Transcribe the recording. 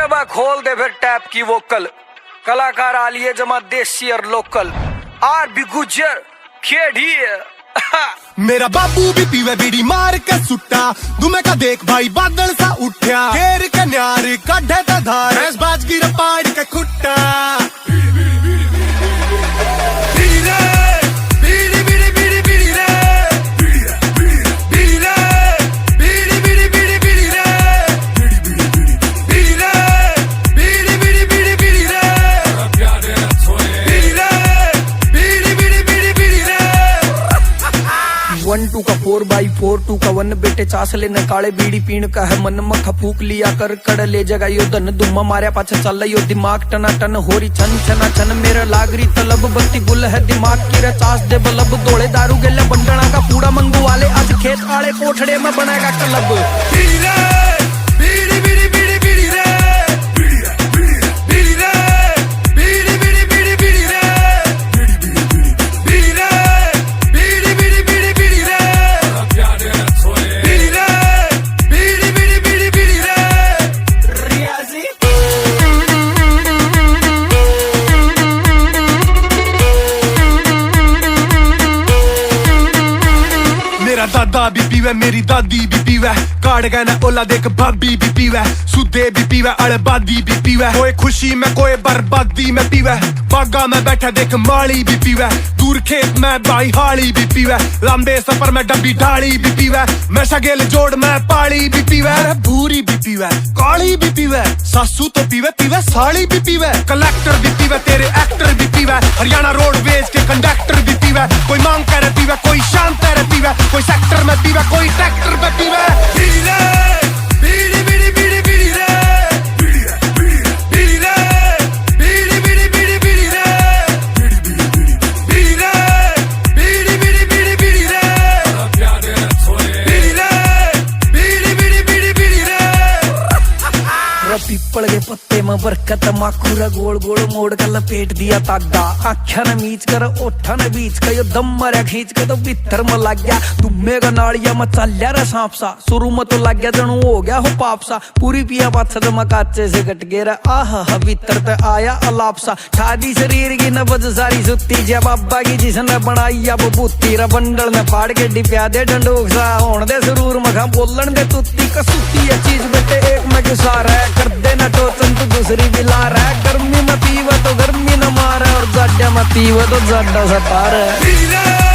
बा खोल दे फिर टैप की वोकल, कलाकार आलिए जमा देसी और लोकल, आर भी गुजर खेड़ी मेरा बाबू भी पीवे बीड़ी मार के सुट्टा, दुमे का देख भाई बादल सा उठ्या, घेर के न्यार काढ़े ता धार, बाज गिर पाड़ के खुट्टा। वन टू का 4x4 2 का 1 बेटे चास लेने काले बीड़ी पीण का है मन मखा फूक लिया कर कड़ ले जगा यो धन दुम्मा मारे पाछे चल यो दिमाग टना टन होरी छन छना छन मेरा लागरी तलब बत्ती गुल है दिमाग की रे चास दे बलब दौड़े दारू गेले बंडना का कूड़ा मंगू वाले आज खेत आले कोठड़े में बनाएगा क्लब। मेरा दादा भी पीवे मेरी दादी भी पीवे, काड़ गए ना ओला देख भाभी भी पीवे, सुधे भी पीवे अड़बादी भी पीवे, कोई खुशी में कोई बर्बादी में पीवे, बागा में बैठा देख माली भी पीवे, दूर खेत में बाई हाली भी पीवे, लंबे सफर में डब्बी ढाली भी पीवे, मैं शगेल जोड़ में पाली भी पीवे, भूरी भी पीवे काली भी पीवे, सासू तो पीवे पीवे साली भी पीवे, कलेक्टर भी पीवे तेरे एक्टर भी पीवे, हरियाणा रोडवेज के कंडक्टर भी पीवे, कोई मांग करे पीवे कोई शांत करे पीवे, कोई सेक्टर में पीवे कोई ट्रैक्टर में पीवे। पीपल के पत्ते में बरकत माखूरा गोल गोल मोड़ कर लपेट दिया तागा, आख्या न मीच कर ओठा न बीच का यो दम मरा खींच के तो भीतर में लग गया, तुम्हे का नाड़िया में चलिया रे सांप सा, शुरू में तो लग गया जनू हो गया हो पाप सा, पूरी पिया पाछा तो मकाचे से कट गया आहा भीतर पे आया अलाप सा, ठादी शरीर की नबज सारी सुत्ती जा बाबा की जिसने बनाई अब बुत्ती रा बंडल ने फाड़ के डिप्या दे डंडोक सा, होने दे जरूर मखा बोलन दे तुत्ती कसूती है चीज बेटे एक में गुसार है, कर देना टोचन तो दूसरी बिला रहा है, गर्मी में पीवा तो गर्मी न मारे और जाड्या में पीवा तो जाड्या सा पार है।